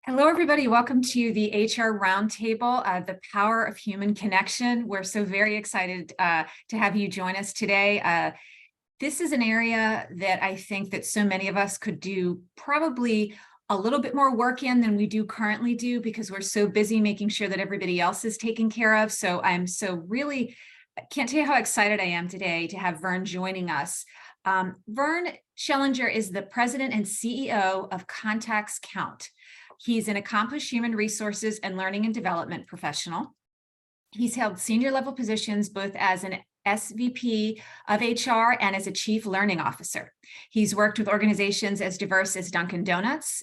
Hello, everybody. Welcome to the HR Roundtable, the Power of Human Connection. We're so very excited to have you join us today. This is an area that I think that so many of us could do probably a little bit more work in than we do currently do, because we're so busy making sure that everybody else is taken care of. So I'm can't tell you how excited I am today to have Vern joining us. Vern Schellenger is the president and CEO of Contacts Count. He's an accomplished human resources and learning and development professional. He's held senior level positions both as an SVP of HR and as a chief learning officer. He's worked with organizations as diverse as Dunkin' Donuts,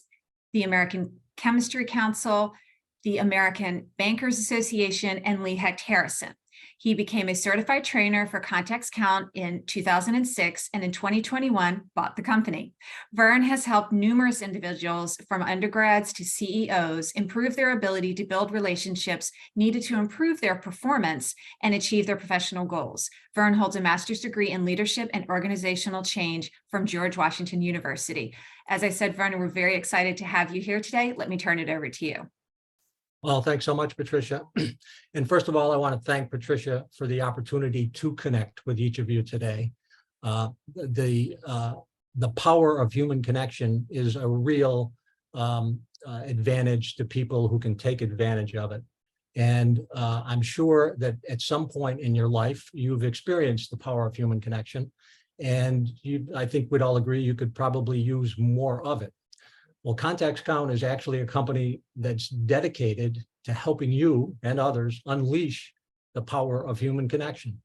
the American Chemistry Council, the American Bankers Association, and Lee Hecht Harrison. He became a certified trainer for Contacts Count in 2006, and in 2021 bought the company. Vern has helped numerous individuals from undergrads to CEOs improve their ability to build relationships needed to improve their performance and achieve their professional goals. Vern holds a master's degree in leadership and organizational change from George Washington University. As I said, Vern, we're very excited to have you here today. Let me turn it over to you. Well, thanks so much, Patricia. And first of all, I want to thank Patricia for the opportunity to connect with each of you today. The power of human connection is a real advantage to people who can take advantage of it. And I'm sure that at some point in your life, you've experienced the power of human connection. And I think we'd all agree you could probably use more of it. Well, Contacts Count is actually a company that's dedicated to helping you and others unleash the power of human connection.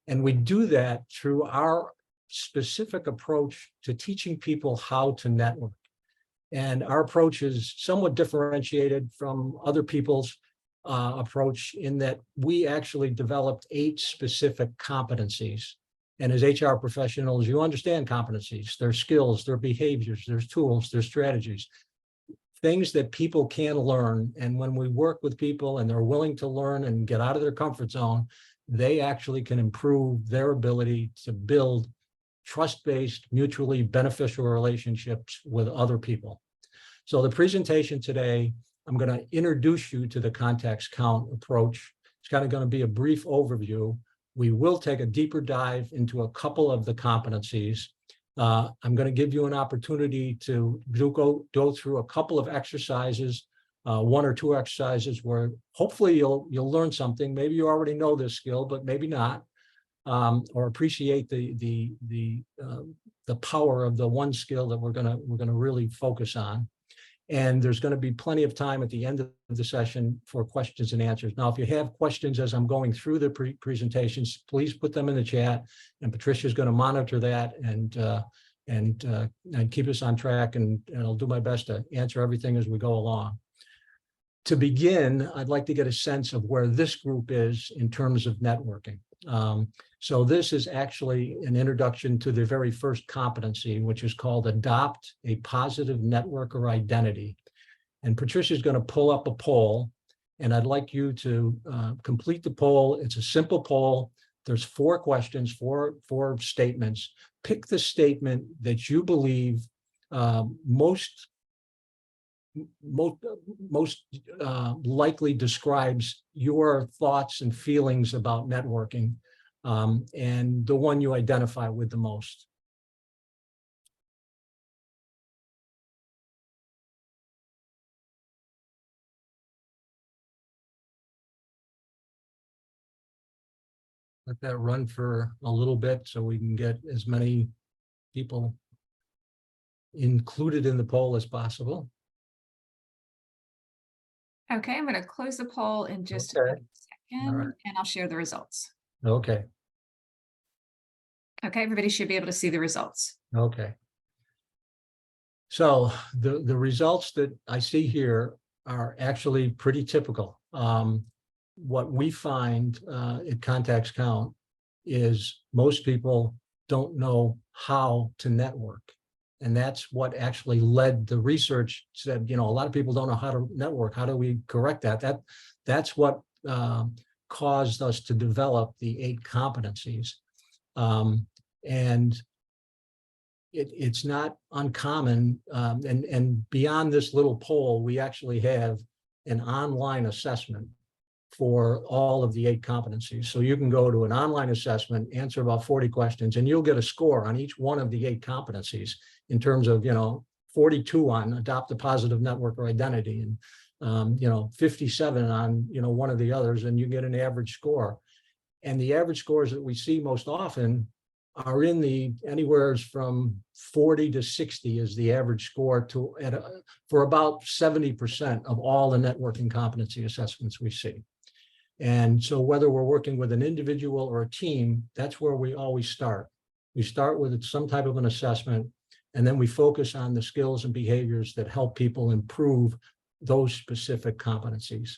And we do that through our specific approach to teaching people how to network. And our approach is somewhat differentiated from other people's approach in that we actually developed 8 specific competencies. And as HR professionals, you understand competencies, their skills, their behaviors, their tools, their strategies, things that people can learn. And when we work with people and they're willing to learn and get out of their comfort zone, they actually can improve their ability to build trust-based, mutually beneficial relationships with other people. So the presentation today, I'm going to introduce you to the Contacts Count approach. It's kind of going to be a brief overview. We will take a deeper dive into a couple of the competencies. I'm going to give you an opportunity to go through a couple of exercises, 1 or 2 exercises where hopefully you'll learn something. Maybe you already know this skill, but maybe not, or appreciate the power of the one skill that we're going to really focus on. And there's going to be plenty of time at the end of the session for questions and answers. Now, if you have questions as I'm going through the presentations, please put them in the chat, and Patricia's going to monitor that and keep us on track, and I'll do my best to answer everything as we go along. To begin, I'd like to get a sense of where this group is in terms of networking. So this is actually an introduction to the very first competency, which is called adopt a positive network or identity. And Patricia is going to pull up a poll, and I'd like you to complete the poll. It's a simple poll. There's 4 questions, four statements. Pick the statement that you believe most likely describes your thoughts and feelings about networking, and the one you identify with the most. Let that run for a little bit so we can get as many people included in the poll as possible. Okay, I'm going to close the poll in just a second, right, and I'll share the results. Okay. Okay, everybody should be able to see the results. Okay. So the results that I see here are actually pretty typical. What we find at Contacts Count is most people don't know how to network. And that's what actually led the research said, a lot of people don't know how to network. How do we correct that? That's what caused us to develop the 8 competencies. And it's not uncommon. And beyond this little poll, we actually have an online assessment for all of the 8 competencies. So you can go to an online assessment, answer about 40 questions, and you'll get a score on each one of the 8 competencies in terms of, 42 on adopt a positive network or identity, and 57 on, one of the others, and you get an average score. And the average scores that we see most often are in the anywhere from 40 to 60 is the average score for about 70% of all the networking competency assessments we see. And so whether we're working with an individual or a team, that's where we always start. We start with some type of an assessment, and then we focus on the skills and behaviors that help people improve those specific competencies.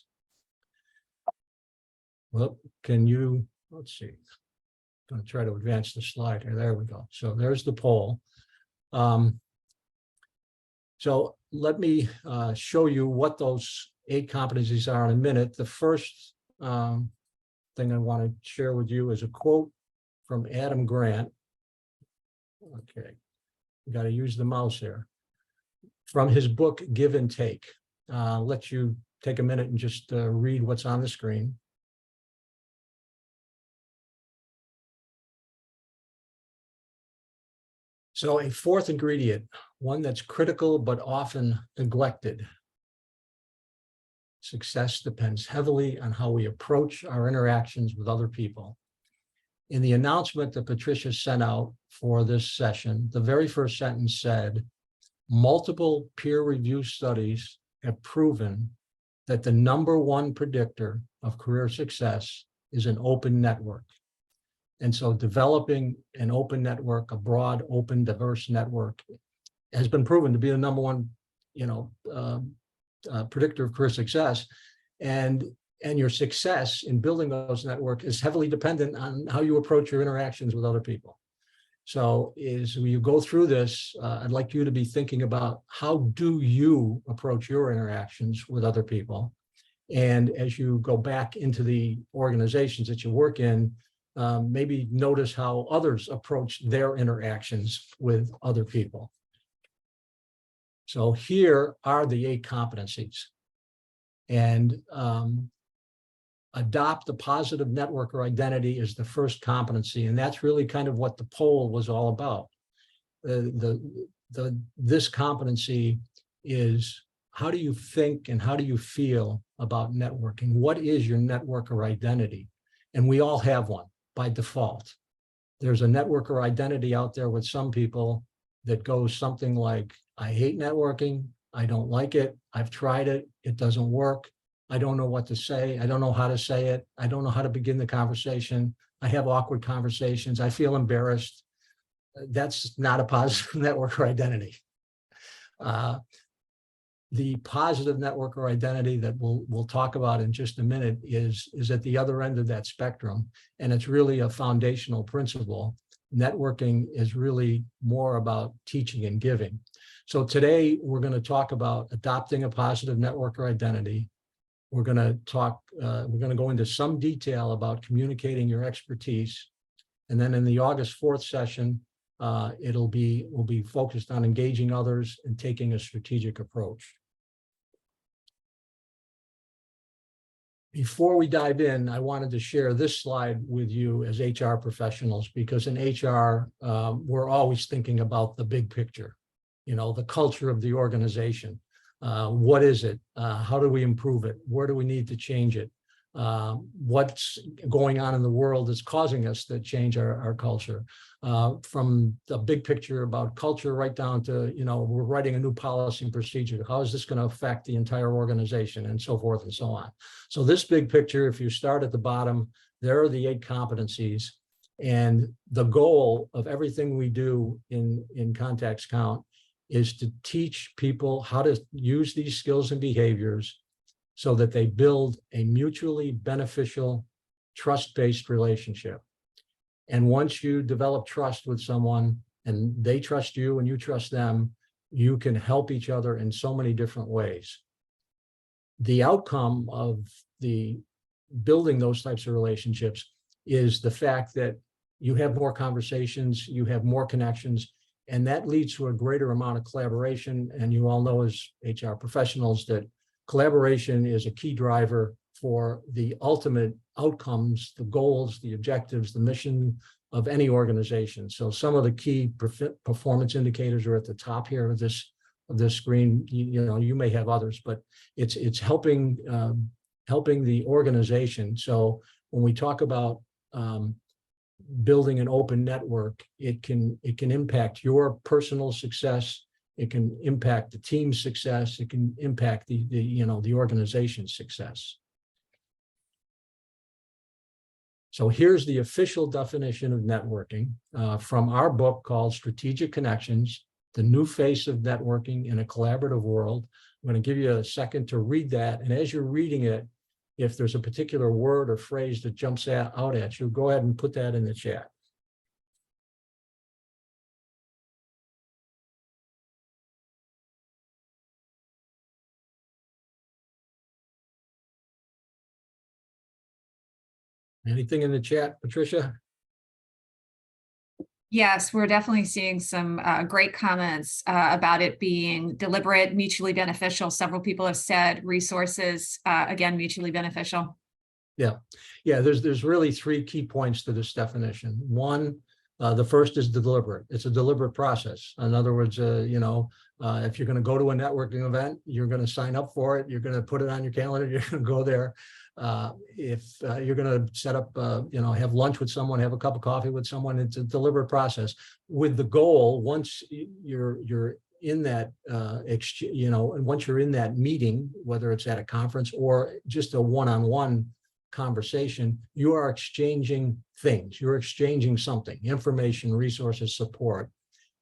Well, let's see. I'm going to try to advance the slide here. There we go. So there's the poll. So let me show you what those 8 competencies are in a minute. The first thing I want to share with you is a quote from Adam Grant. Okay, you got to use the mouse here. From his book, Give and Take. I'll let you take a minute and just read what's on the screen. So a fourth ingredient, one that's critical but often neglected. Success depends heavily on how we approach our interactions with other people. In the announcement that Patricia sent out for this session, the very first sentence said, multiple peer-reviewed studies have proven that the #1 predictor of career success is an open network. And so developing an open network, a broad, open, diverse network, has been proven to be the #1, predictor of career success. And your success in building those networks is heavily dependent on how you approach your interactions with other people. So as you go through this, I'd like you to be thinking about how do you approach your interactions with other people? And as you go back into the organizations that you work in, maybe notice how others approach their interactions with other people. So here are the 8 competencies. And adopt a positive network or identity is the first competency. And that's really kind of what the poll was all about. This competency is, how do you think and how do you feel about networking? What is your network or identity? And we all have one by default. There's a network or identity out there with some people that goes something like, I hate networking, I don't like it, I've tried it, it doesn't work, I don't know what to say, I don't know how to say it, I don't know how to begin the conversation, I have awkward conversations, I feel embarrassed. That's not a positive network or identity. The positive network or identity that we'll talk about in just a minute is at the other end of that spectrum, and it's really a foundational principle. Networking is really more about teaching and giving. So today we're going to talk about adopting a positive network or identity. We're going to go into some detail about communicating your expertise, and then in the August 4th session, we'll be focused on engaging others and taking a strategic approach. Before we dive in, I wanted to share this slide with you as HR professionals, because in HR, we're always thinking about the big picture, the culture of the organization. What is it? How do we improve it? Where do we need to change it? What's going on in the world that's causing us to change our culture? From the big picture about culture right down to, we're writing a new policy and procedure. How is this going to affect the entire organization, and so forth and so on. So this big picture, if you start at the bottom, there are the 8 competencies. And the goal of everything we do in Contacts Count is to teach people how to use these skills and behaviors so that they build a mutually beneficial, trust-based relationship. And once you develop trust with someone and they trust you and you trust them, you can help each other in so many different ways. The outcome of the building those types of relationships is the fact that you have more conversations, you have more connections, And that leads to a greater amount of collaboration. And you all know as HR professionals that collaboration is a key driver for the ultimate outcomes, the goals, the objectives, the mission of any organization. So some of the key performance indicators are at the top here of this screen. You may have others, but it's helping the organization. So when we talk about building an open network, it can impact your personal success. It can impact the team's success. It can impact the organization's success. So here's the official definition of networking from our book called Strategic Connections, The New Face of Networking in a Collaborative World. I'm going to give you a second to read that. And as you're reading it, if there's a particular word or phrase that jumps out at you, go ahead and put that in the chat. Anything in the chat, Patricia? Yes, we're definitely seeing some great comments about it being deliberate, mutually beneficial. Several people have said resources, again, mutually beneficial. Yeah, there's really three key points to this definition. One, the first is deliberate. It's a deliberate process. In other words, if you're going to go to a networking event, you're going to sign up for it. You're going to put it on your calendar. You're going to go there. If you're going to set up, have lunch with someone, have a cup of coffee with someone, it's a deliberate process with the goal. Once you're in that, and once you're in that meeting, whether it's at a conference or just a one-on-one conversation, you are exchanging things. You're exchanging something, information, resources, support,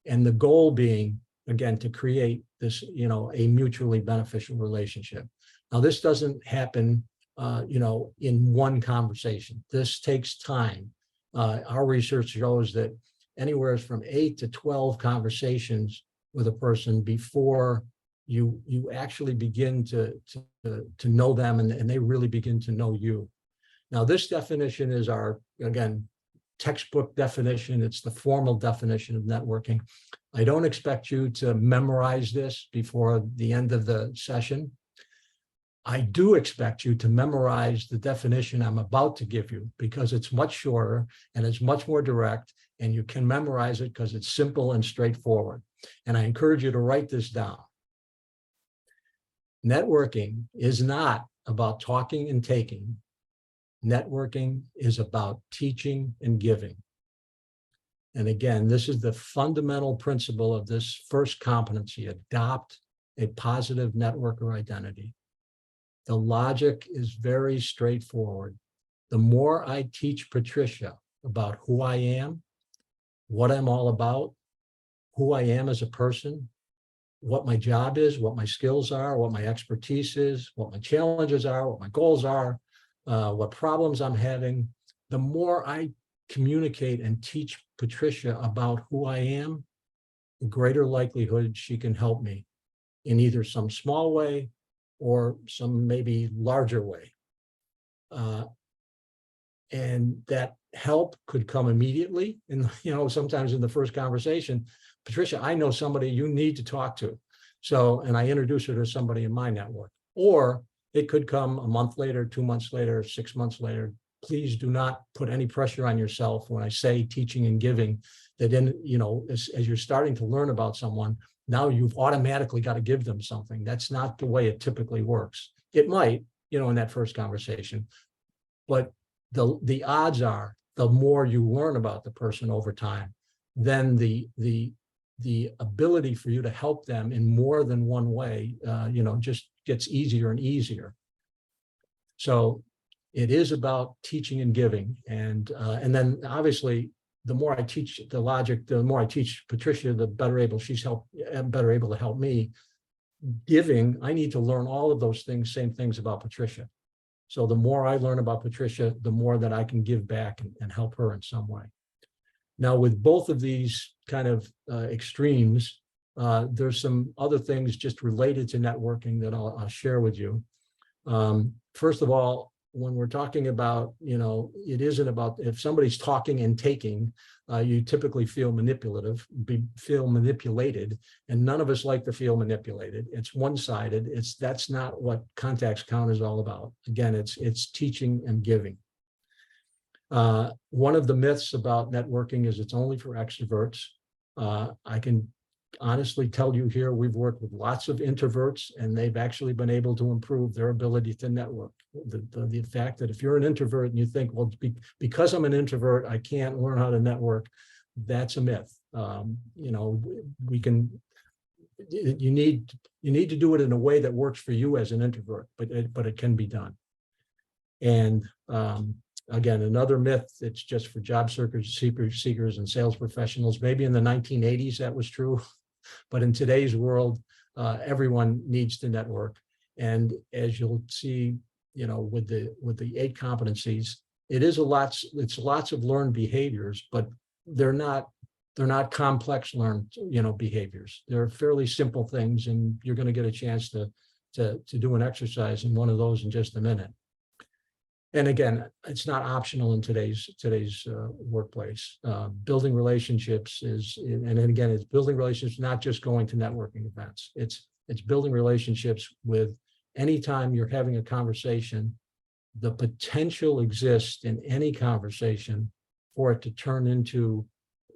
and the goal being, again, to create this, a mutually beneficial relationship. Now, this doesn't happen in one conversation. This takes time. Our research shows that anywhere from 8 to 12 conversations with a person before you actually begin to know them and they really begin to know you. Now, this definition is our, again, textbook definition. It's the formal definition of networking. I don't expect you to memorize this before the end of the session. I do expect you to memorize the definition I'm about to give you because it's much shorter and it's much more direct, and you can memorize it because it's simple and straightforward. And I encourage you to write this down. Networking is not about talking and taking. Networking is about teaching and giving. And again, this is the fundamental principle of this first competency: adopt a positive networker identity. The logic is very straightforward. The more I teach Patricia about who I am, what I'm all about, who I am as a person, what my job is, what my skills are, what my expertise is, what my challenges are, what my goals are, what problems I'm having, the more I communicate and teach Patricia about who I am, the greater likelihood she can help me in either some small way or some maybe larger way. And that help could come immediately. And, sometimes in the first conversation, Patricia, I know somebody you need to talk to. So, and I introduce her to somebody in my network. Or it could come a month later, 2 months later, 6 months later. Please do not put any pressure on yourself when I say teaching and giving, that as you're starting to learn about someone, now you've automatically got to give them something. That's not the way it typically works. It might, in that first conversation, but the odds are the more you learn about the person over time, then the ability for you to help them in more than one way, just gets easier and easier. So it is about teaching and giving. And then obviously, the more I teach the logic, the more I teach Patricia, the better able to help me. Giving, I need to learn all of those things, same things about Patricia. So the more I learn about Patricia, the more that I can give back and help her in some way. Now, with both of these kind of extremes, there's some other things just related to networking that I'll share with you. First of all, when we're talking about, it isn't about, if somebody's talking and taking, you typically feel feel manipulated, and none of us like to feel manipulated. It's one-sided. That's not what contacts count is all about. Again, it's teaching and giving. One of the myths about networking is it's only for extroverts. I can honestly tell you here, we've worked with lots of introverts, and they've actually been able to improve their ability to network. The fact that if you're an introvert and you think, well, because I'm an introvert, I can't learn how to network, that's a myth. You need to do it in a way that works for you as an introvert, but it can be done. And again, another myth, it's just for job seekers and sales professionals. Maybe in the 1980s that was true, but in today's world, everyone needs to network. And as you'll see, with the 8 competencies, it's lots of learned behaviors, but they're not complex learned behaviors. They're fairly simple things, and you're going to get a chance to do an exercise in one of those in just a minute. And again, it's not optional in today's workplace. Building relationships and again, it's building relationships, not just going to networking events. It's building relationships with, anytime you're having a conversation, the potential exists in any conversation for it to turn into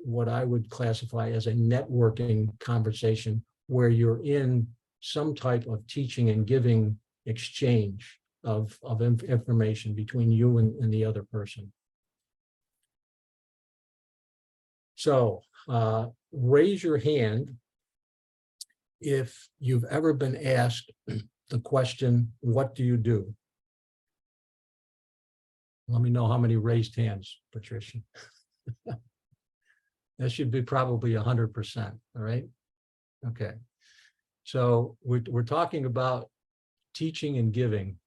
what I would classify as a networking conversation, where you're in some type of teaching and giving exchange of information between you and the other person. So raise your hand if you've ever been asked the question, what do you do? Let me know how many raised hands, Patricia. That should be probably 100%, all right? Okay. So we're talking about teaching and giving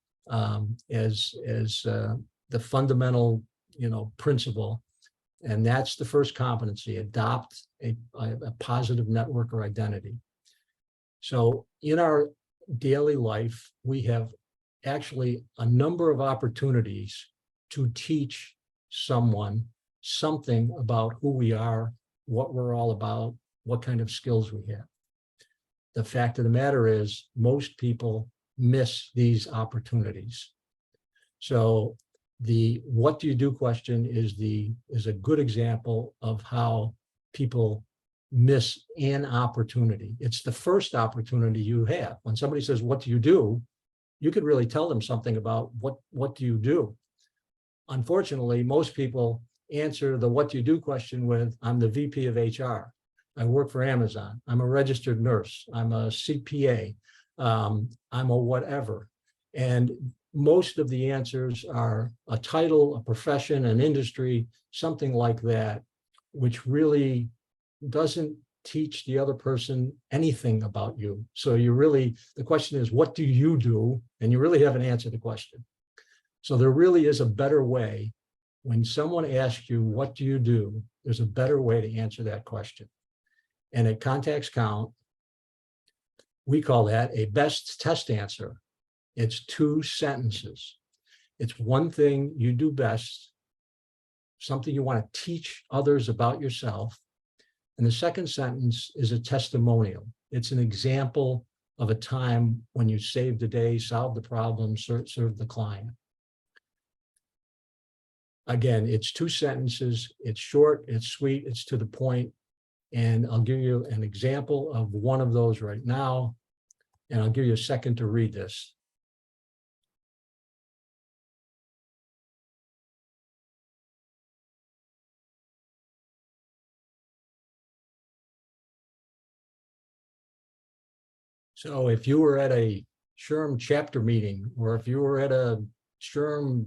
as the fundamental, principle. And that's the first competency: adopt a positive network or identity. So in our daily life, we have actually a number of opportunities to teach someone something about who we are, what we're all about, what kind of skills we have. The fact of the matter is, most people miss these opportunities. So the what do you do question is a good example of how people miss an opportunity. It's the first opportunity you have. When somebody says, what do? You could really tell them something about what do you do? Unfortunately, most people answer the what do you do question with, I'm the VP of HR. I work for Amazon. I'm a registered nurse. I'm a CPA. I'm a whatever. And most of the answers are a title, a profession, an industry, something like that, which really doesn't teach the other person anything about you. So the question is, what do you do? And you really haven't answered the question. So there really is a better way. When someone asks you, what do you do? There's a better way to answer that question. And at Contacts Count, we call that a best test answer. It's 2 sentences. It's one thing you do best, something you want to teach others about yourself. And the second sentence is a testimonial. It's an example of a time when you saved the day, solved the problem, served the client. Again, it's 2 sentences. It's short, it's sweet, it's to the point. And I'll give you an example of one of those right now. And I'll give you a second to read this. So if you were at a SHRM chapter meeting, or if you were at a SHRM,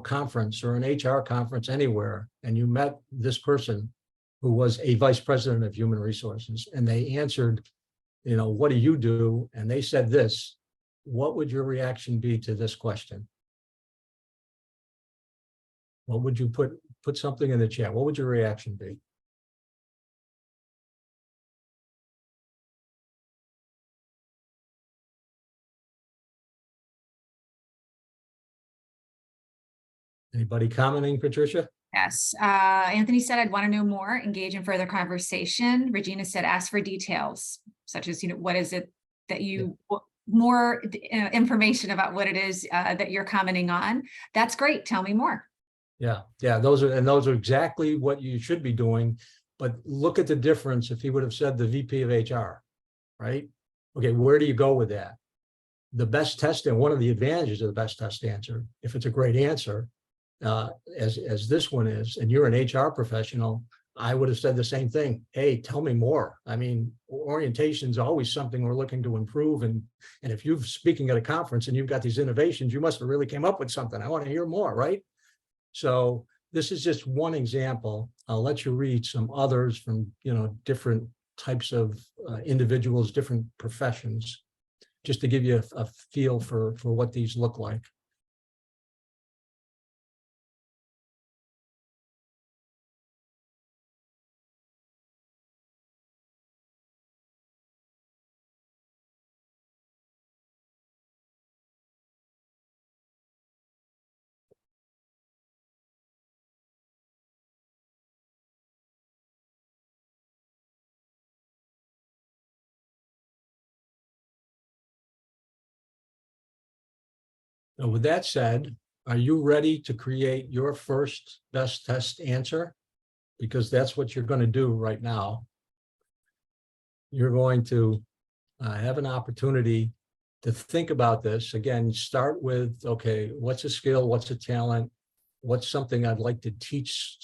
conference or an HR conference anywhere, and you met this person who was a vice president of human resources, and they answered, what do you do? And they said this, what would your reaction be to this question? What would you put something in the chat? What would your reaction be? Anybody commenting, Patricia? Yes. Anthony said, I'd want to know more, engage in further conversation. Regina said, ask for details, such as, what is it that you, more information about what it is that you're commenting on. That's great. Tell me more. Yeah, those are exactly what you should be doing. But look at the difference if he would have said the VP of HR, right? Okay, where do you go with that? The best test, and one of the advantages of the best test answer, if it's a great answer, as this one is, and you're an HR professional, I would have said the same thing. Hey, tell me more. I mean, orientation is always something we're looking to improve. And if you're speaking at a conference and you've got these innovations, you must have really came up with something. I want to hear more, right? So this is just one example. I'll let you read some others from, different types of individuals, different professions, just to give you a feel for what these look like. So with that said, are you ready to create your first best test answer? Because that's what you're going to do right now. You're going to have an opportunity to think about this. Again, start with, okay, what's a skill? What's a talent? What's something I'd like to teach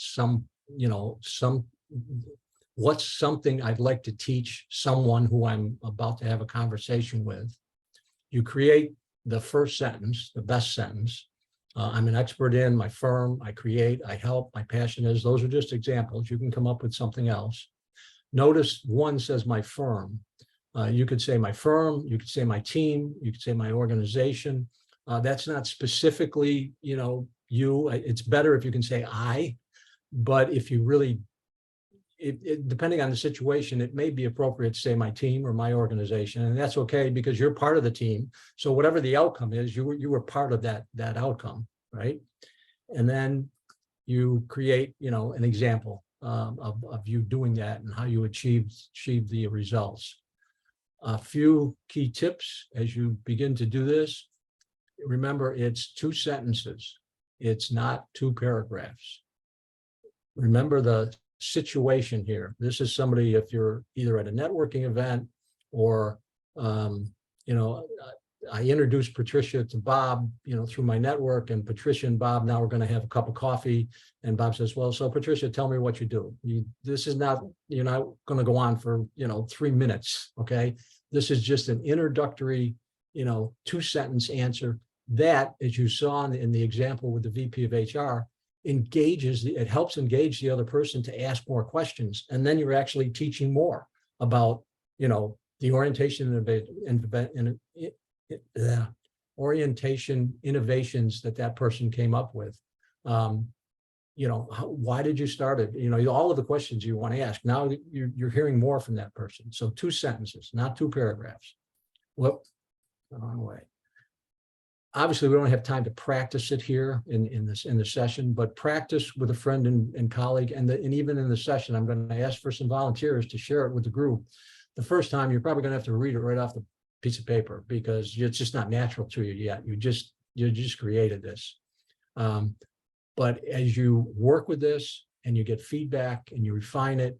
what's something I'd like to teach someone who I'm about to have a conversation with? You create the first sentence, the best sentence. I'm an expert in my firm. I create, I help, my passion is. Those are just examples. You can come up with something else. Notice one says my firm. You could say my firm, you could say my team, you could say my organization. That's not specifically, you. It's better if you can say I, but if you really, depending on the situation, it may be appropriate to say my team or my organization, and that's okay because you're part of the team. So whatever the outcome is, you were part of that outcome, right? And then you create, an example of you doing that and how you achieve the results. A few key tips as you begin to do this. Remember, it's 2 sentences. It's not 2 paragraphs. Remember the situation here. This is somebody, if you're either at a networking event or, I introduced Patricia to Bob, through my network, and Patricia and Bob, now we're going to have a cup of coffee. And Bob says, well, so Patricia, tell me what you do. This is not, you're not going to go on for, 3 minutes. Okay. This is just an introductory, 2-sentence answer that, as you saw in the example with the VP of HR, it helps engage the other person to ask more questions. And then you're actually teaching more about, the orientation innovations that person came up with. Why did you start it? All of the questions you want to ask. Now you're hearing more from that person. So 2 sentences, not 2 paragraphs. Whoop, the wrong way. Obviously, we don't have time to practice it here in the session, but practice with a friend and colleague, and even in the session, I'm going to ask for some volunteers to share it with the group. The first time, you're probably going to have to read it right off the piece of paper because it's just not natural to you yet. You just created this. But as you work with this and you get feedback and you refine it,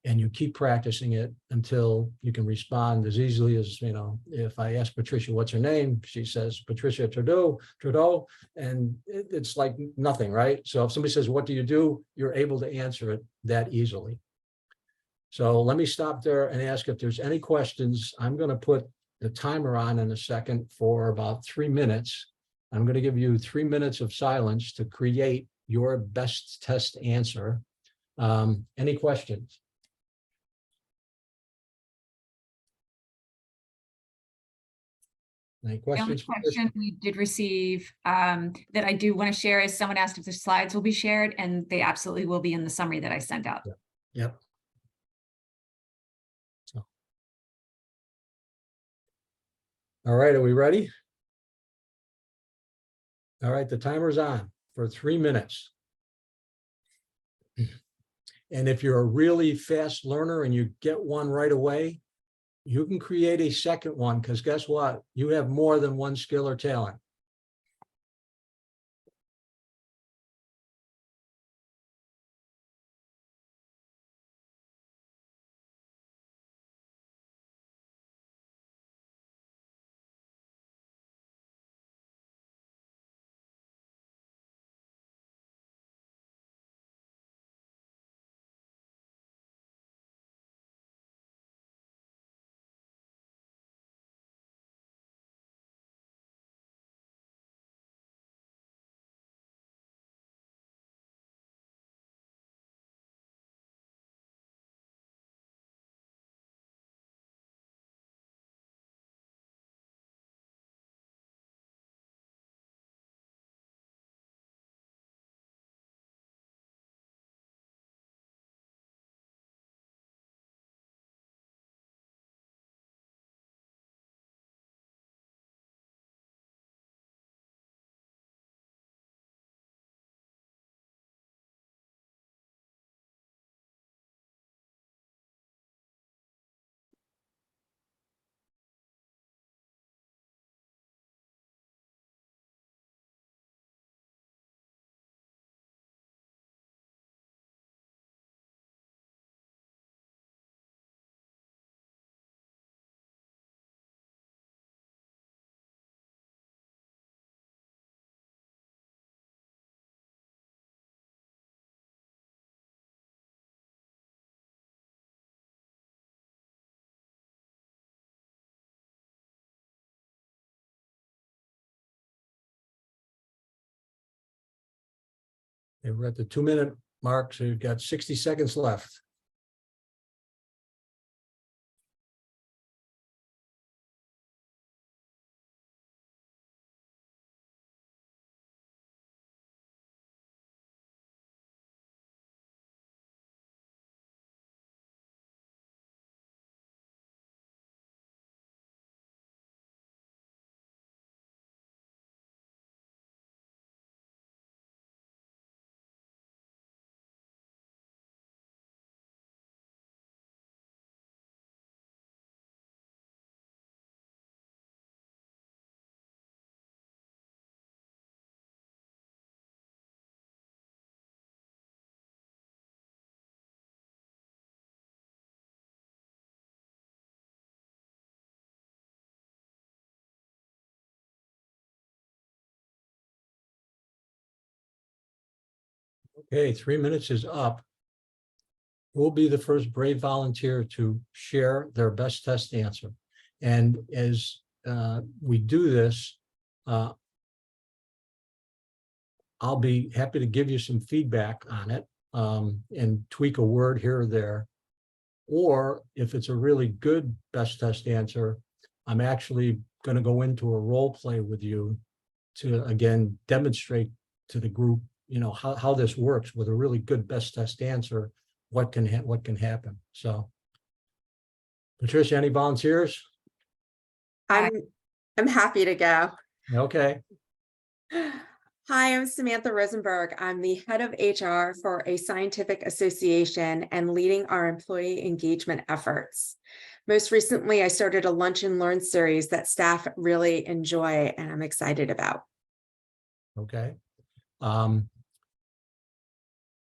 and you keep practicing it until you can respond as easily as, if I ask Patricia, what's her name? She says, Patricia Trudeau, and it's like nothing, right? So if somebody says, what do you do? You're able to answer it that easily. So let me stop there and ask if there's any questions. I'm going to put the timer on in a second for about 3 minutes. I'm going to give you 3 minutes of silence to create your best test answer. Any questions? Any questions? The only question we did receive that I do want to share is someone asked if the slides will be shared, and they absolutely will be in the summary that I sent out. Yep. All right, are we ready? All right, the timer's on. for 3 minutes. And if you're a really fast learner and you get one right away, you can create a second one, because guess what? You have more than one skill or talent. And we're at the 2-minute mark, so you've got 60 seconds left. Okay, 3 minutes is up. Who will be the first brave volunteer to share their best test answer? And as we do this, I'll be happy to give you some feedback on it and tweak a word here or there. Or if it's a really good best test answer, I'm actually going to go into a role play with you to, again, demonstrate to the group, how this works with a really good best test answer, what can happen. So, Patricia, any volunteers? I'm happy to go. Okay. Hi, I'm Samantha Rosenberg. I'm the head of HR for a scientific association and leading our employee engagement efforts. Most recently, I started a Lunch and Learn series that staff really enjoy and I'm excited about. Okay.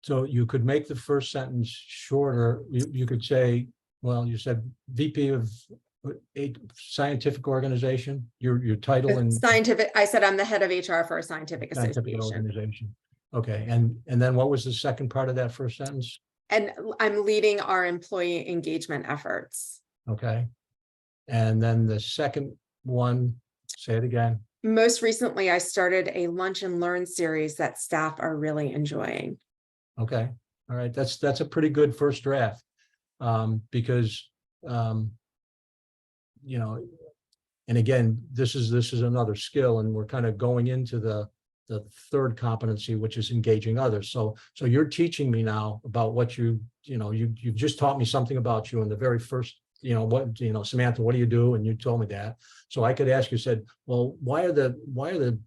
So you could make the first sentence shorter. You could say, well, you said VP of a scientific organization, your title and scientific. I said I'm the head of HR for a scientific association. Organization. Okay, and then what was the second part of that first sentence? And I'm leading our employee engagement efforts. Okay, and then the second one, say it again. Most recently, I started a Lunch and Learn series that staff are really enjoying. Okay, all right, that's a pretty good first draft, because and again, this is another skill, and we're kind of going into the third competency, which is engaging others. So you're teaching me now about what you've just taught me something about you in the very first, Samantha, what do you do? And you told me that. So I could ask you, said, well, why are the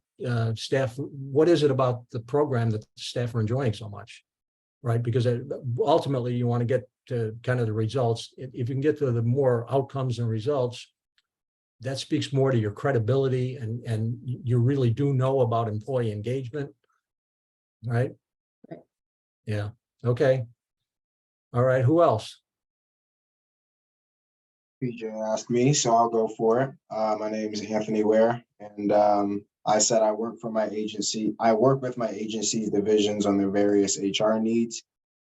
staff, what is it about the program that the staff are enjoying so much, right? Because ultimately you want to get to kind of the results. If you can get to the more outcomes and results, that speaks more to your credibility, and you really do know about employee engagement, right? Right. Yeah. Okay. All right. Who else? PJ asked me, so I'll go for it. My name is Anthony Ware, and I said I work for my agency. I work with my agency's divisions on their various HR needs.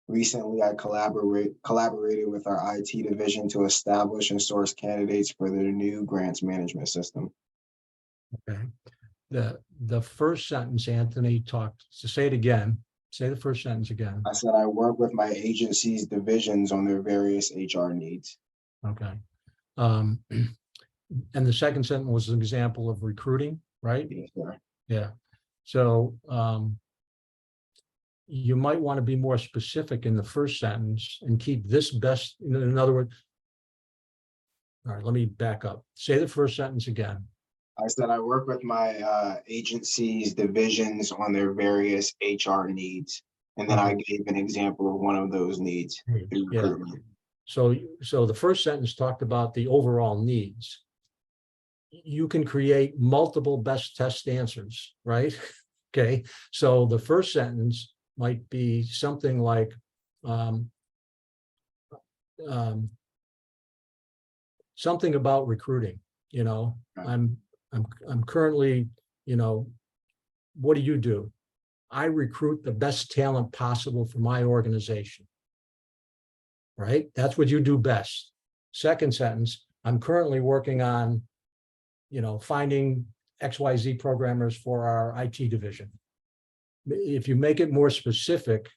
Recently, I collaborated with our IT division to establish and source candidates for their new grants management system. Okay. The first sentence, Anthony talked, so say it again. Say the first sentence again. I said I work with my agency's divisions on their various HR needs. Okay. And the second sentence was an example of recruiting, right? Yes, sir. Yeah. So you might want to be more specific in the first sentence and keep this best, in other words. All right, let me back up. Say the first sentence again. I said I work with my agency's divisions on their various HR needs. And then I gave an example of one of those needs through Yeah. recruitment. So the first sentence talked about the overall needs. You can create multiple best test answers, right? Okay, so the first sentence might be something like something about recruiting. You know, I'm currently, you know, what do you do? I recruit the best talent possible for my organization. Right? That's what you do best. Second sentence, I'm currently working on, you know, finding XYZ programmers for our IT division. If you make it more specific,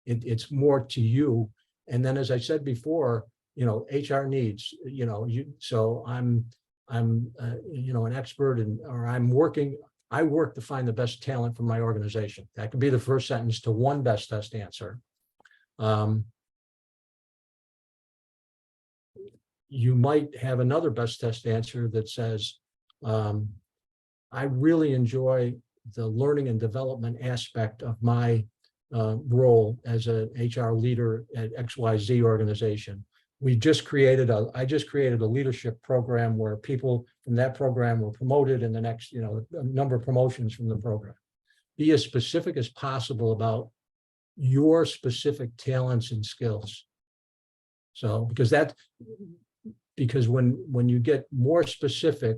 it's more to you. And then, as I said before, you know, HR needs, you know, so I'm you know, an expert in, or I work to find the best talent for my organization. That could be the first sentence to one best test answer. You might have another best test answer that says, I really enjoy the learning and development aspect of my role as an HR leader at XYZ organization. I just created a leadership program where people from that program were promoted in the next, you know, a number of promotions from the program. Be as specific as possible about your specific talents and skills. So, because when you get more specific,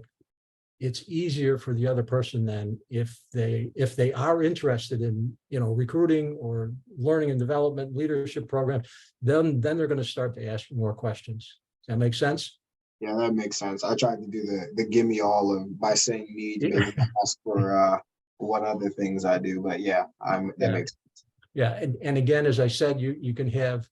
it's easier for the other person then, if they are interested in, you know, recruiting or learning and development leadership program, then they're going to start to ask more questions. Does that make sense? Yeah, that makes sense. I tried to do the give me all of by saying needs, maybe ask for what other things I do, but yeah, that makes sense. Yeah, and again, as I said, you can have,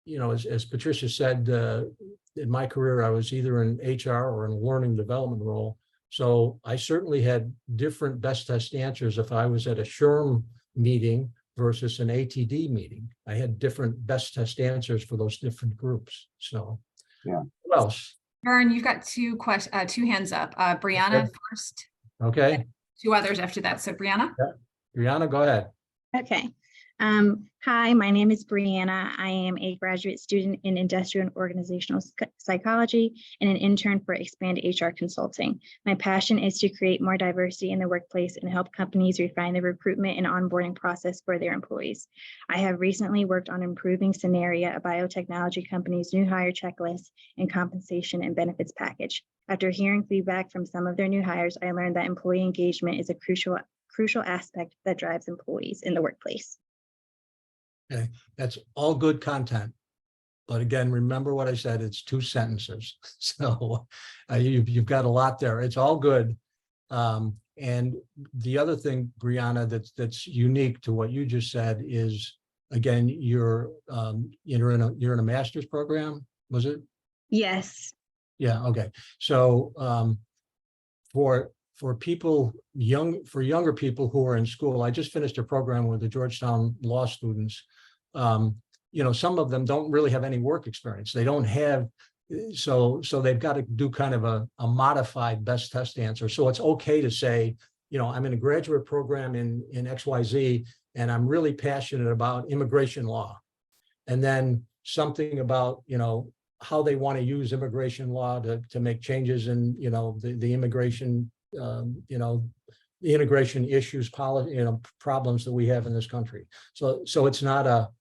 you know, as Patricia said, in my career, I was either in HR or in a learning development role. So I certainly had different best test answers if I was at a SHRM meeting versus an ATD meeting. I had different best test answers for those different groups. So, yeah. What else? Vern, you've got two hands up. Brianna first. Okay. Two others after that. So Brianna. Yeah. Brianna, go ahead. Okay. Hi, my name is Brianna. I am a graduate student in industrial and organizational psychology and an intern for Expand HR Consulting. My passion is to create more diversity in the workplace and help companies refine the recruitment and onboarding process for their employees. I have recently worked on improving Scenaria, a biotechnology company's new hire checklist and compensation and benefits package. After hearing feedback from some of their new hires, I learned that employee engagement is a crucial aspect that drives employees in the workplace. Okay, that's all good content. But again, remember what I said, it's 2 sentences. So you've got a lot there. It's all good. And the other thing, Brianna, that's unique to what you just said is, again, you're in a master's program, was it? Yes. Yeah, okay. So for people younger people who are in school, I just finished a program with the Georgetown law students. You know, some of them don't really have any work experience. They don't have, so they've got to do kind of a modified best test answer. So it's okay to say, I'm in a graduate program in XYZ, and I'm really passionate about immigration law. And then something about, how they want to use immigration law to make changes in, the immigration, the integration issues, policy, problems that we have in this country. So it's not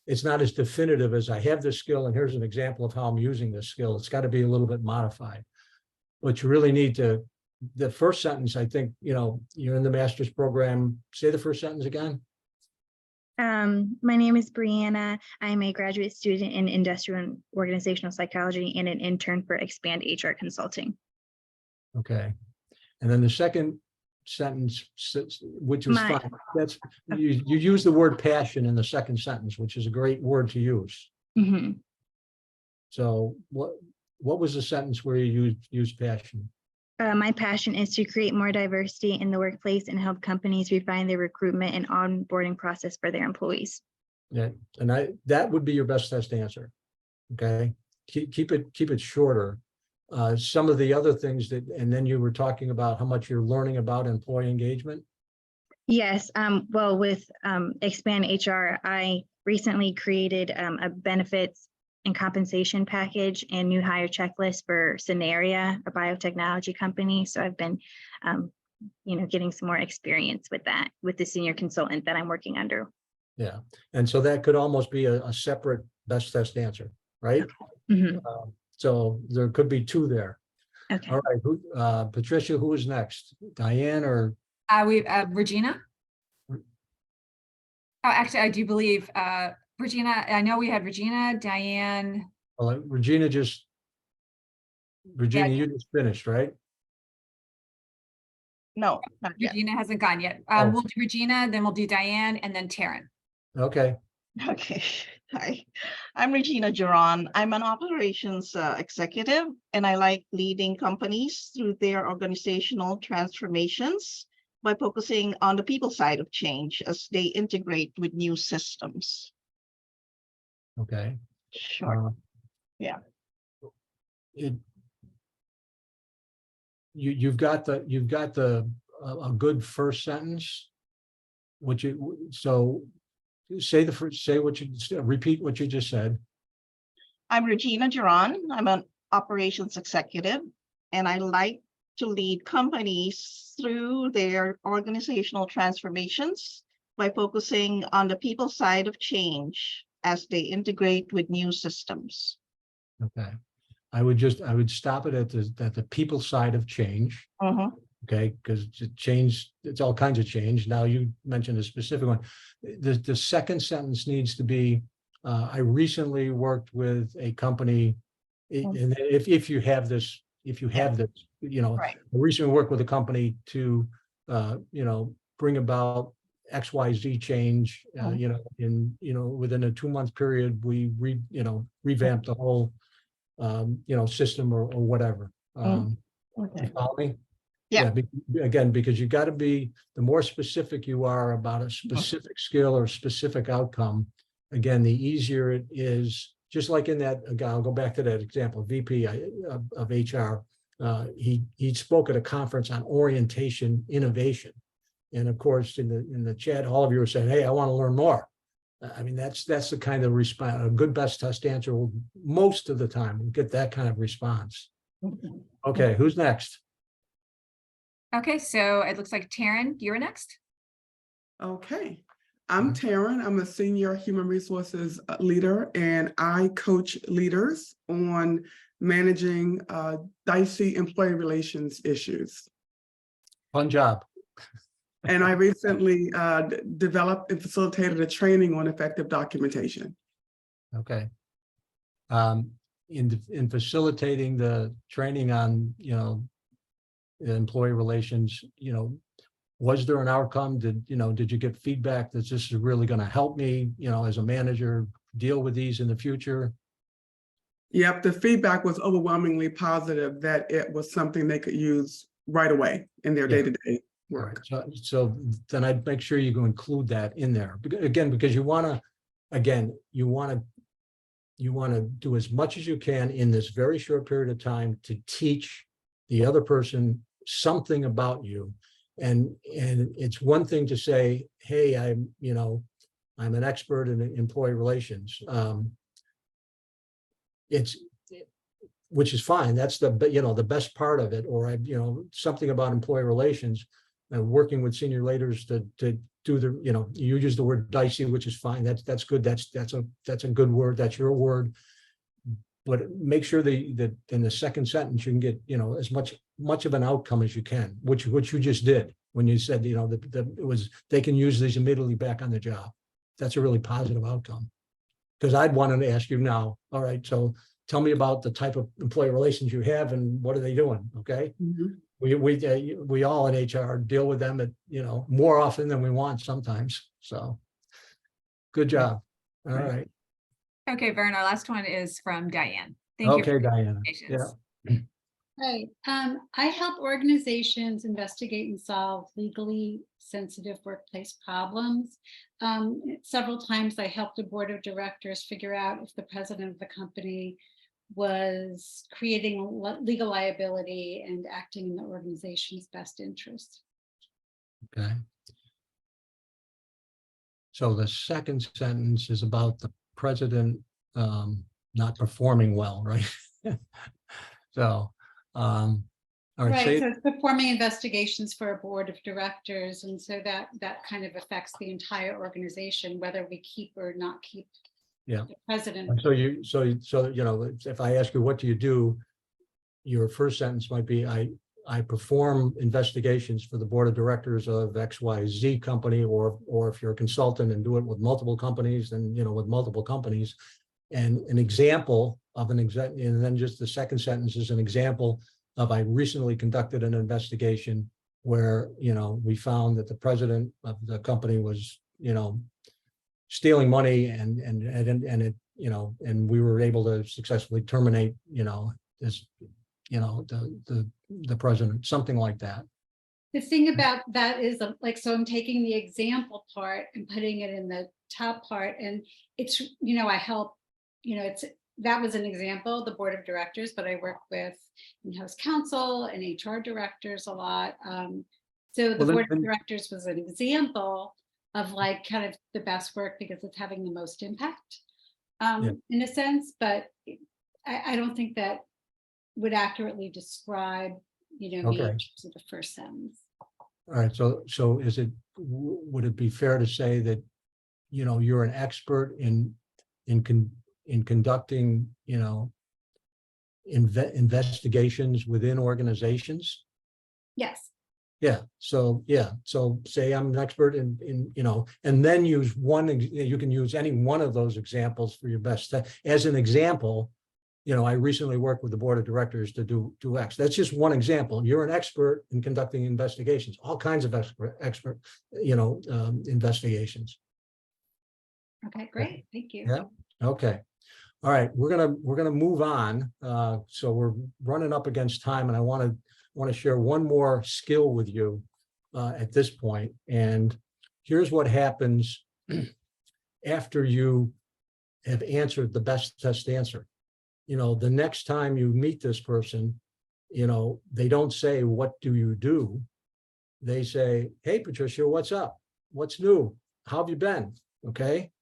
as definitive as I have this skill and here's an example of how I'm using this skill. It's got to be a little bit modified. But you really need to, the first sentence, I think, you're in the master's program. Say the first sentence again. My name is Brianna. I'm a graduate student in industrial and organizational psychology and an intern for Expand HR Consulting. Okay. And then the second sentence, which was fine. That's you use the word passion in the second sentence, which is a great word to use. Mm-hmm. So what was the sentence where you used passion? My passion is to create more diversity in the workplace and help companies refine their recruitment and onboarding process for their employees. Yeah, and that would be your best test answer. Okay, keep it shorter. Some of the other things and then you were talking about how much you're learning about employee engagement. Yes, well, with Expand HR, I recently created a benefits and compensation package and new hire checklist for Scenaria, a biotechnology company. So I've been, getting some more experience with that, with the senior consultant that I'm working under. Yeah, and so that could almost be a separate best test answer, right? Mm-hmm. So there could be two there. Okay. All right, Patricia, who is next? Diane or? Regina. Oh, actually, I do believe Regina. I know we had Regina, Diane. Well, Regina, you just finished, right? No, not yet. Regina hasn't gone yet. We'll do Regina, then we'll do Diane, and then Taryn. Okay. Okay. Hi, I'm Regina Geron. I'm an operations executive, and I like leading companies through their organizational transformations by focusing on the people side of change as they integrate with new systems. Okay. Sure. Yeah. You've got a good first sentence. Repeat what you just said. I'm Regina Geron. I'm an operations executive, and I like to lead companies through their organizational transformations by focusing on the people side of change as they integrate with new systems. Okay. I would stop it at the people side of change. Uh-huh. Okay, because change, it's all kinds of change. Now you mentioned a specific one. The second sentence needs to be, I recently worked with a company, and if you have this, Right. I recently worked with a company to, bring about XYZ change, within a 2-month period, we revamped the whole, system or whatever. Okay. You follow me? Yeah. Again, because you got to be, the more specific you are about a specific skill or specific outcome, again, the easier it is. Just like in that, again, I'll go back to that example, VP of HR. He spoke at a conference on orientation innovation. And of course, in the chat, all of you were saying, hey, I want to learn more. I mean, that's the kind of response. A good best test answer will most of the time get that kind of response. Okay, who's next? Okay, so it looks like Taryn, you're next. Okay, I'm Taryn. I'm a senior human resources leader, and I coach leaders on managing dicey employee relations issues. Fun job. And I recently developed and facilitated a training on effective documentation. Okay. In facilitating the training on, employee relations, was there an outcome? Did you get feedback that this is really going to help me, as a manager deal with these in the future? Yep, the feedback was overwhelmingly positive that it was something they could use right away in their day-to-day work. Right. So then I'd make sure you include that in there. Again, because you want to do as much as you can in this very short period of time to teach the other person something about you. And it's one thing to say, hey, I'm an expert in employee relations. Which is fine. That's the best part of it. Or something about employee relations and working with senior leaders to do the, you use the word dicey, which is fine. That's good. That's a good word. That's your word. But make sure that in the second sentence you can get as much of an outcome as you can, which you just did when you said it was they can use these immediately back on the job. That's a really positive outcome. Because I'd want to ask you now. All right, so tell me about the type of employee relations you have and what are they doing? Okay, we all in HR deal with them at more often than we want sometimes. So, good job. All right. Okay, Vern, our last one is from Diane. Thank you. Okay, Diana. Patience. Yeah. Right. I help organizations investigate and solve legally sensitive workplace problems. Several times I helped a board of directors figure out if the president of the company was creating legal liability and acting in the organization's best interest. Okay. So the second sentence is about the president not performing well, right? So, all right. Right, so it's performing investigations for a board of directors, and so that kind of affects the entire organization, whether we keep or not keep the president. So if I ask you what do you do, your first sentence might be I perform investigations for the board of directors of XYZ company, or if you're a consultant and do it with multiple companies, then with multiple companies. And an example of and then just the second sentence is an example of I recently conducted an investigation where we found that the president of the company was stealing money and it and we were able to successfully terminate this the president, something like that. The thing about that is so I'm taking the example part and putting it in the top part, and it's I help that was an example, the board of directors, but I work with in-house counsel and HR directors a lot. So the board of directors was an example of kind of the best work because it's having the most impact in a sense, but I don't think that would accurately describe me in terms of the first sentence. All right, so would it be fair to say that you're an expert in conducting investigations within organizations? Yes. So say I'm an expert in and then use one. You can use any one of those examples for your best. As an example, I recently worked with the board of directors to do X. That's just one example. You're an expert in conducting investigations, all kinds of expert investigations. Okay, great. Thank you. Yeah. Okay. All right. We're gonna move on. So we're running up against time, and I want to share one more skill with you at this point. And here's what happens after you have answered the best test answer. The next time you meet this person, they don't say, "What do you do?" They say, "Hey, Patricia, what's up? What's new? How have you been?" Okay.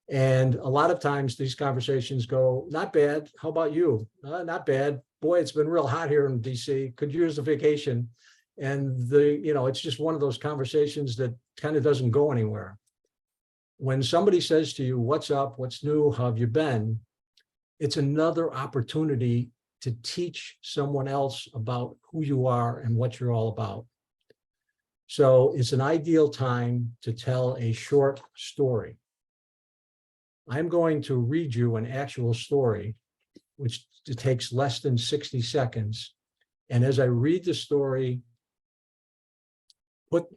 And a lot of times these conversations go, "Not bad. How about you?" "Not bad. Boy, it's been real hot here in DC. Could use a vacation." And it's just one of those conversations that kind of doesn't go anywhere. When somebody says to you, "What's up? What's new? How have you been?" It's another opportunity to teach someone else about who you are and what you're all about. So it's an ideal time to tell a short story. I'm going to read you an actual story, which takes less than 60 seconds. And as I read the story, put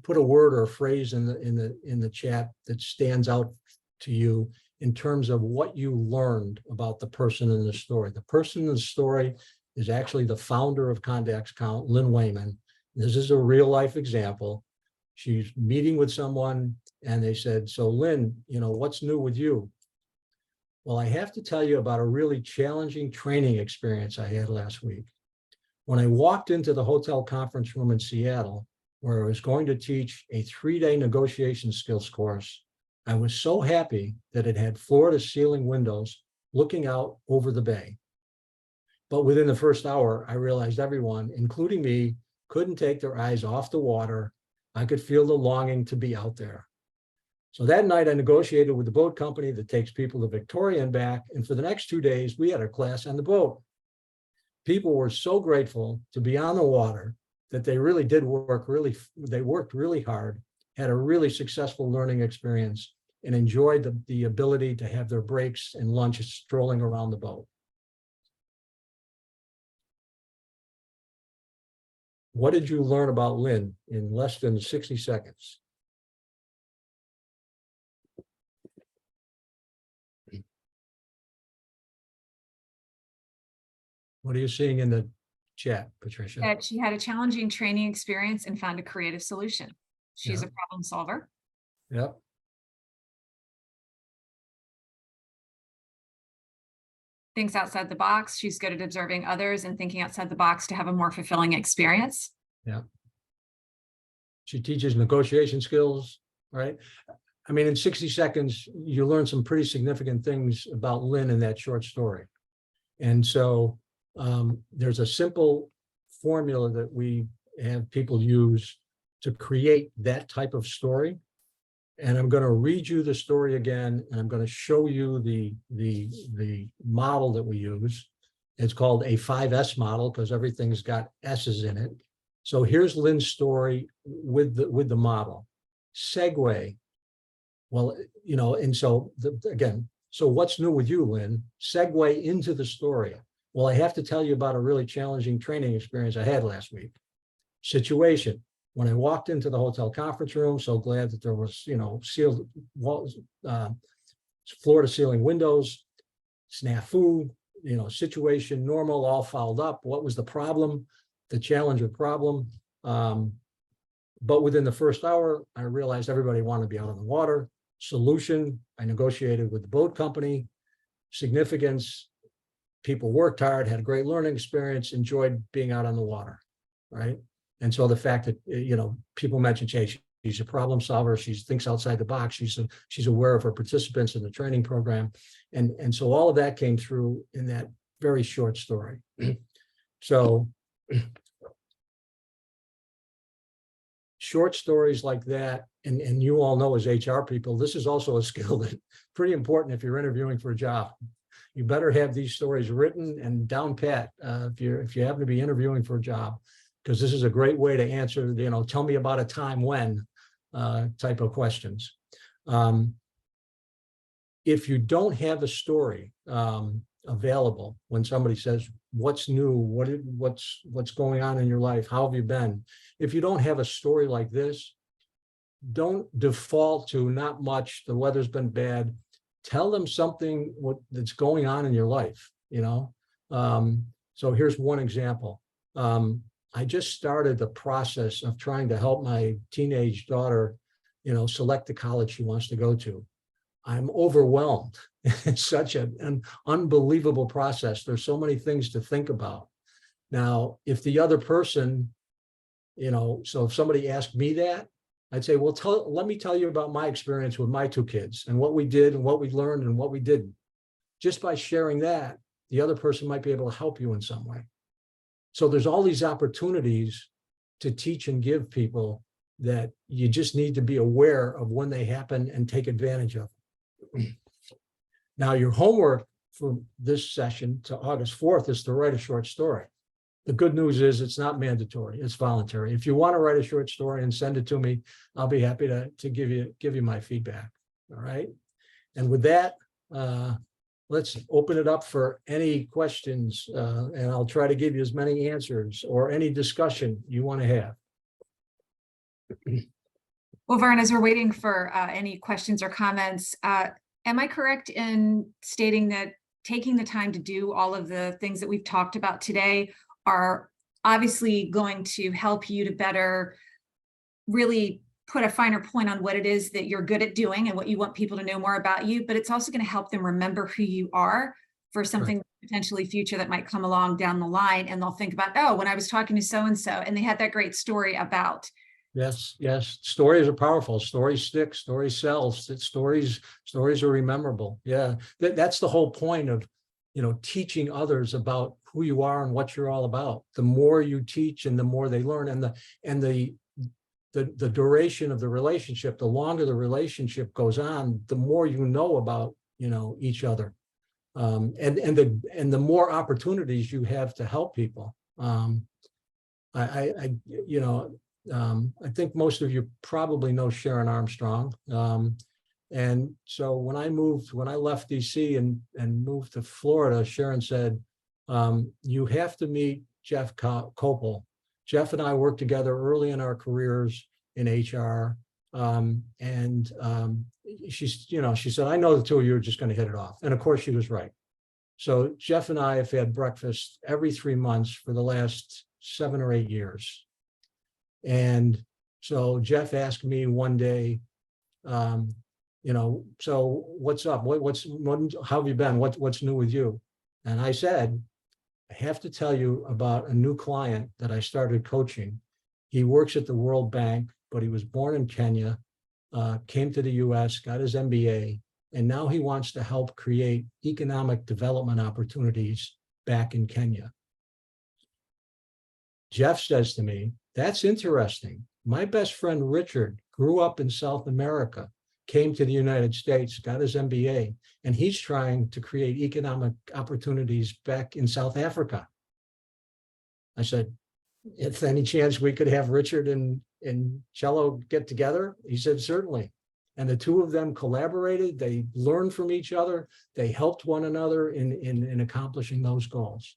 a word or a phrase in the chat that stands out to you in terms of what you learned about the person in the story. The person in the story is actually the founder of Contacts Count, Lynn Wayman. This is a real life example. She's meeting with someone and they said, "So Lynn, what's new with you?" "Well, I have to tell you about a really challenging training experience I had last week. When I walked into the hotel conference room in Seattle, where I was going to teach a 3-day negotiation skills course. I was so happy that it had floor-to-ceiling windows looking out over the bay. But within the first hour, I realized everyone, including me, couldn't take their eyes off the water. I could feel the longing to be out there. So that night I negotiated with the boat company that takes people to Victoria and back. And for the next 2 days, we had a class on the boat. People were so grateful to be on the water that they really did work they worked really hard, had a really successful learning experience, and enjoyed the ability to have their breaks and lunches strolling around the boat. What did you learn about Lynn in less than 60 seconds? What are you seeing in the chat, Patricia? That she had a challenging training experience and found a creative solution. She's Yeah. a problem solver. Yep. Thinks outside the box. She's good at observing others and thinking outside the box to have a more fulfilling experience. Yeah. She teaches negotiation skills, right? I mean, in 60 seconds, you learn some pretty significant things about Lynn in that short story. And so there's a simple formula that we have people use to create that type of story. And I'm going to read you the story again, and I'm going to show you the model that we use. It's called a 5S model because everything's got S's in it. So here's Lynn's story with the model. Segue. Well, you know, and so again, so what's new with you, Lynn? Segue into the story. Well, I have to tell you about a really challenging training experience I had last week. Situation. When I walked into the hotel conference room, so glad that there was, you know, sealed walls, floor-to-ceiling windows, snafu, you know, situation, normal, all fouled up. What was the problem? The challenge or problem. But within the first hour, I realized everybody wanted to be out on the water. Solution, I negotiated with the boat company. Significance, people worked hard, had a great learning experience, enjoyed being out on the water, right? And so the fact that, you know, people mentioned, hey, she's a problem solver, she thinks outside the box, she's aware of her participants in the training program. And so all of that came through in that very short story. So short stories like that, and you all know as HR people, this is also a skill that's pretty important if you're interviewing for a job. You better have these stories written and down pat if you happen to be interviewing for a job, because this is a great way to answer, you know, tell me about a time when type of questions. If you don't have a story available when somebody says, what's new, what's going on in your life, how have you been? If you don't have a story like this, don't default to not much, the weather's been bad. Tell them something that's going on in your life, you know? So here's one example. I just started the process of trying to help my teenage daughter, you know, select the college she wants to go to. I'm overwhelmed. It's such an unbelievable process. There's so many things to think about. Now, if the other person, you know, so if somebody asked me that, I'd say, well, let me tell you about my experience with my 2 kids and what we did and what we learned and what we didn't. Just by sharing that, the other person might be able to help you in some way. So there's all these opportunities to teach and give people that you just need to be aware of when they happen and take advantage of. Now, your homework for this session to August 4th is to write a short story. The good news is it's not mandatory, it's voluntary. If you want to write a short story and send it to me, I'll be happy to give you my feedback. All right. And with that, let's open it up for any questions, and I'll try to give you as many answers or any discussion you want to have. Well, Vern, as we're waiting for any questions or comments, am I correct in stating that taking the time to do all of the things that we've talked about today are obviously going to help you to better really put a finer point on what it is that you're good at doing and what you want people to know more about you, but it's also going to help them remember who you are for something potentially future that might come along down the line. And they'll think about, oh, when I was talking to so-and-so and they had that great story about Yes, yes. Stories are powerful. Stories stick. Stories sells. Stories are memorable. Yeah, that's the whole point of, teaching others about who you are and what you're all about. The more you teach, and the more they learn, and the duration of the relationship, the longer the relationship goes on, the more you know about each other, and the more opportunities you have to help people. I think most of you probably know Sharon Armstrong. And so when I left DC and moved to Florida, Sharon said, you have to meet Jeff Copel. Jeff and I worked together early in our careers in HR. She said, I know the two of you are just going to hit it off. And of course she was right. So Jeff and I have had breakfast every 3 months for the last 7 or 8 years. And so Jeff asked me one day, so what's up? How have you been? What's new with you? And I said, I have to tell you about a new client that I started coaching. He works at the World Bank, but he was born in Kenya, came to the US, got his MBA, and now he wants to help create economic development opportunities back in Kenya. Jeff says to me, that's interesting. My best friend Richard grew up in South America, came to the United States, got his MBA, and he's trying to create economic opportunities back in South Africa. I said, if any chance we could have Richard and Cello get together? He said, certainly. And the two of them collaborated, they learned from each other, they helped one another in accomplishing those goals.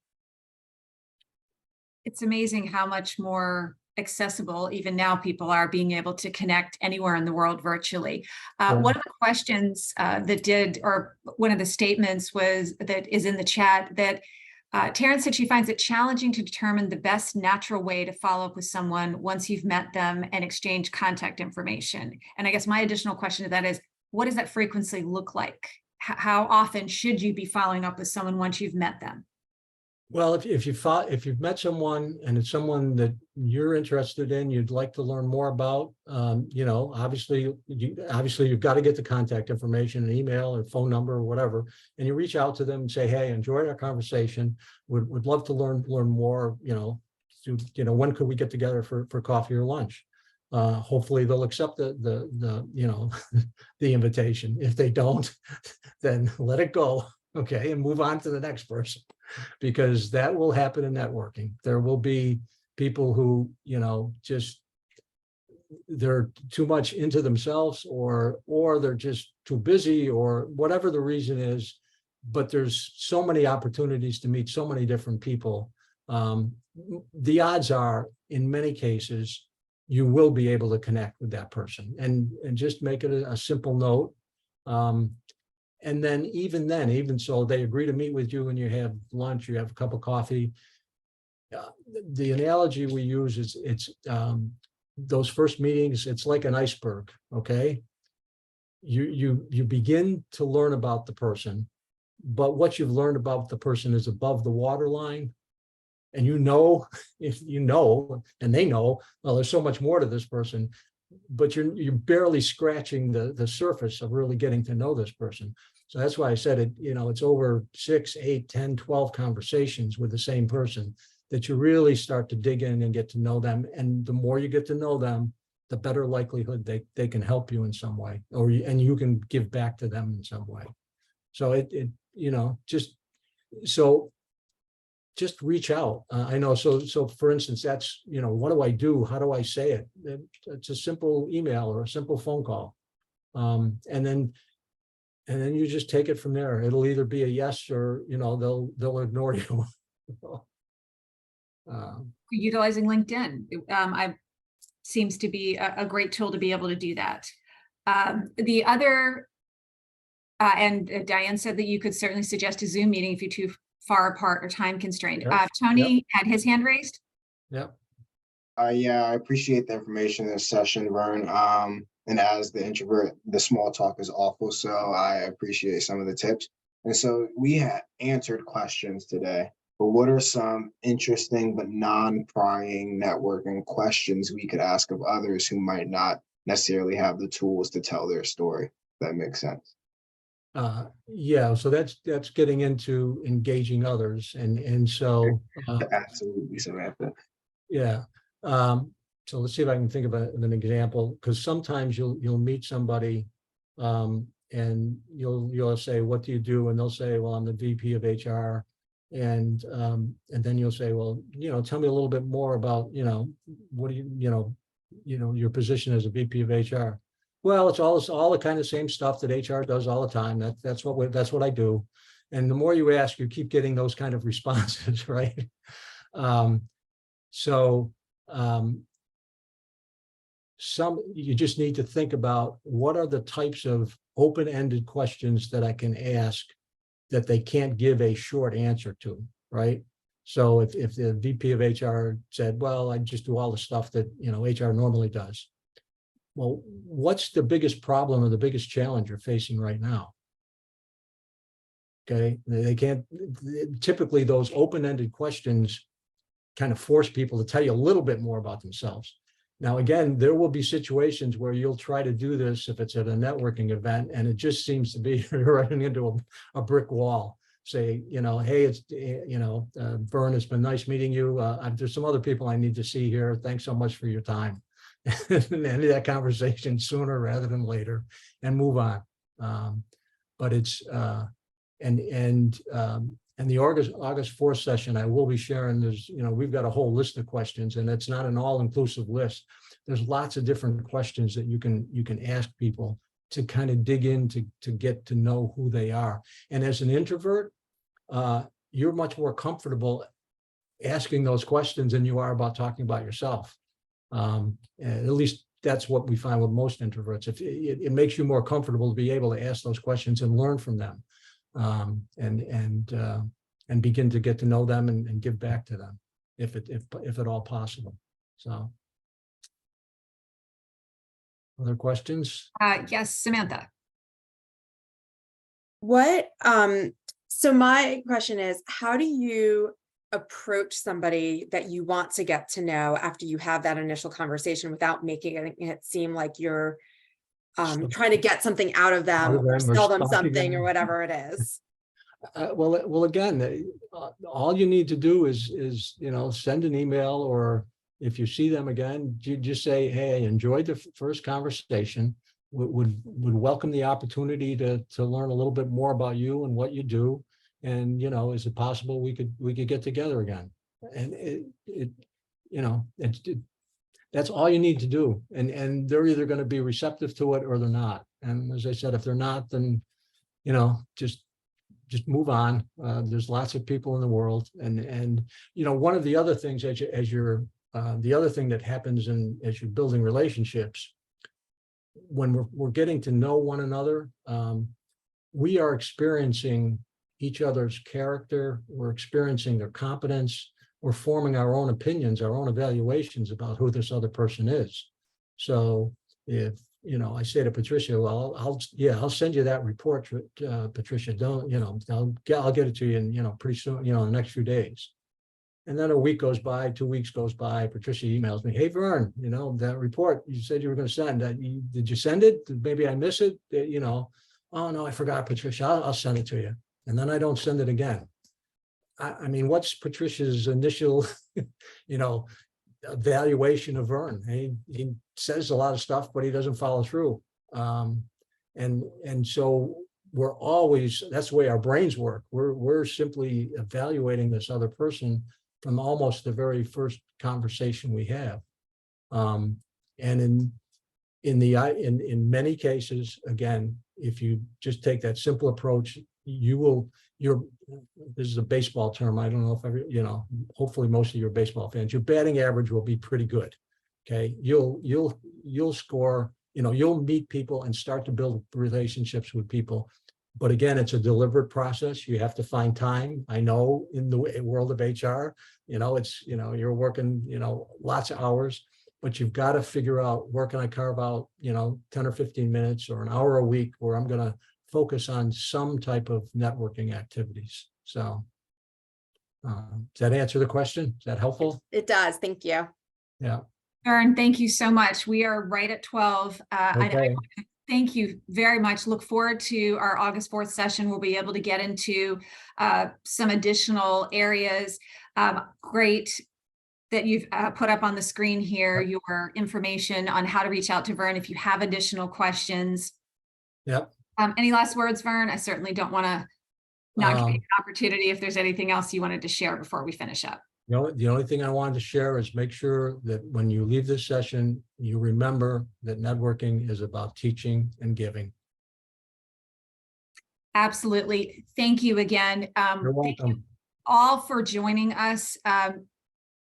It's amazing how much more accessible even now people are being able to connect anywhere in the world virtually. One of the questions or one of the statements that is in the chat that Taryn said she finds it challenging to determine the best natural way to follow up with someone once you've met them and exchange contact information. And I guess my additional question to that is, what does that frequency look like? How often should you be following up with someone once you've met them? Well, if you've met someone and it's someone that you're interested in, you'd like to learn more about, obviously you've got to get the contact information, an email or phone number or whatever, and you reach out to them and say, hey, enjoyed our conversation. Would love to learn more, when could we get together for coffee or lunch? Hopefully they'll accept the invitation. If they don't, then let it go. Okay, and move on to the next person, because that will happen in networking. There will be people who, they're too much into themselves, or they're just too busy, or whatever the reason is, but there's so many opportunities to meet so many different people. The odds are, in many cases, you will be able to connect with that person, and just make it a simple note. And then even so, they agree to meet with you and you have lunch, you have a cup of coffee. The analogy we use is it's those first meetings, it's like an iceberg, okay? You begin to learn about the person, but what you've learned about the person is above the waterline. And if and they know, well, there's so much more to this person, but you're barely scratching the surface of really getting to know this person. So that's why I said it, it's over 6, 8, 10, 12 conversations with the same person that you really start to dig in and get to know them. And the more you get to know them, the better likelihood they can help you in some way, and you can give back to them in some way. So just reach out. I know. So for instance, that's, what do I do? How do I say it? It's a simple email or a simple phone call. And then you just take it from there. It'll either be a yes or, they'll ignore you. Utilizing LinkedIn seems to be a great tool to be able to do that. The other, and Diane said that you could certainly suggest a Zoom meeting if you're too far apart or time constrained. Yep. Tony had his hand raised. Yep. Yeah, I appreciate the information in this session, Vern. And as the introvert, the small talk is awful. So I appreciate some of the tips. And so we had answered questions today. but what are some interesting but non-prying networking questions we could ask of others who might not necessarily have the tools to tell their story? If that makes sense. Yeah, so that's getting into engaging others, and so Absolutely, Samantha. yeah. So let's see if I can think of an example, because sometimes you'll meet somebody, and you'll say, "What do you do?" And they'll say, "Well, I'm the VP of HR," and then you'll say, "Well, tell me a little bit more about what do your position as a VP of HR." Well, it's all the kind of same stuff that HR does all the time. That's what I do. And the more you ask, you keep getting those kind of responses, right? So you just need to think about what are the types of open-ended questions that I can ask that they can't give a short answer to, right? So if the VP of HR said, "Well, I just do all the stuff that HR normally does." Well, what's the biggest problem or the biggest challenge you're facing right now? Okay, they can't, typically those open-ended questions kind of force people to tell you a little bit more about themselves. Now, again, there will be situations where you'll try to do this if it's at a networking event and it just seems to be running into a brick wall. Say, hey, it's, Vern, it's been nice meeting you. There's some other people I need to see here. Thanks so much for your time. And end that conversation sooner rather than later and move on. But it's, and the August 4th session, I will be sharing, we've got a whole list of questions, and it's not an all-inclusive list. There's lots of different questions that you can ask people to kind of dig in to get to know who they are. And as an introvert, you're much more comfortable asking those questions than you are about talking about yourself. At least that's what we find with most introverts. If it makes you more comfortable to be able to ask those questions and learn from them. And begin to get to know them and give back to them, if at all possible. So, other questions? Yes, Samantha. So my question is, how do you approach somebody that you want to get to know after you have that initial conversation without making it seem like you're trying to get something out of them or sell them something or whatever it is? Well, again, all you need to do is send an email, or if you see them again, you just say, "Hey, I enjoyed the first conversation. Would welcome the opportunity to learn a little bit more about you and what you do. And is it possible we could get together again?" And that's all you need to do. And they're either going to be receptive to it or they're not. And as I said, if they're not, then just move on. There's lots of people in the world, and one of the other things the other thing that happens as you're building relationships, when we're getting to know one another, we are experiencing each other's character, we're experiencing their competence, we're forming our own opinions, our own evaluations about who this other person is. So if I say to Patricia, "Well, I'll send you that report, Patricia. Don't, I'll get it to you in, pretty soon, in the next few days." And then a week goes by, 2 weeks goes by, Patricia emails me, "Hey, Vern, that report you said you were going to send, did you send it? Maybe I miss it, Oh, no, I forgot, Patricia. I'll send it to you." And then I don't send it again. I mean, what's Patricia's initial, evaluation of Vern? He says a lot of stuff, but he doesn't follow through. And so we're always, that's the way our brains work. We're simply evaluating this other person from almost the very first conversation we have. And in many cases, again, if you just take that simple approach, this is a baseball term. I don't know if hopefully most of your baseball fans, your batting average will be pretty good. Okay. You'll score, you'll meet people and start to build relationships with people. But again, it's a deliberate process. You have to find time. I know in the world of HR, you're working, lots of hours, but you've got to figure out, where can I carve out, 10 or 15 minutes or an hour a week where I'm going to focus on some type of networking activities. So Does that answer the question? Is that helpful? It does. Thank you. Yeah. Vern, thank you so much. We are right at 12. Okay. Thank you very much. Look forward to our August 4th session. We'll be able to get into some additional areas. Great that you've put up on the screen here, your information on how to reach out to Vern if you have additional questions. Yep. Any last words, Vern? I certainly don't want to not give you Um, an opportunity if there's anything else you wanted to share before we finish up. The only thing I wanted to share is make sure that when you leave this session, you remember that networking is about teaching and giving. Absolutely. Thank you again. You're Thank you welcome. all for joining us.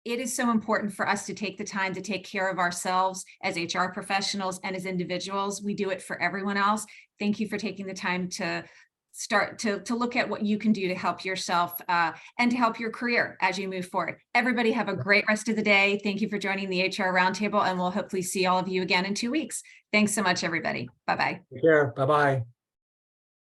It is so important for us to take the time to take care of ourselves as HR professionals and as individuals. We do it for everyone else. Thank you for taking the time to start to look at what you can do to help yourself and to help your career as you move forward. Everybody have a great rest of the day. Thank you for joining the HR Roundtable, and we'll hopefully see all of you again in 2 weeks. Thanks so much, everybody. Bye-bye. Take care. Bye-bye.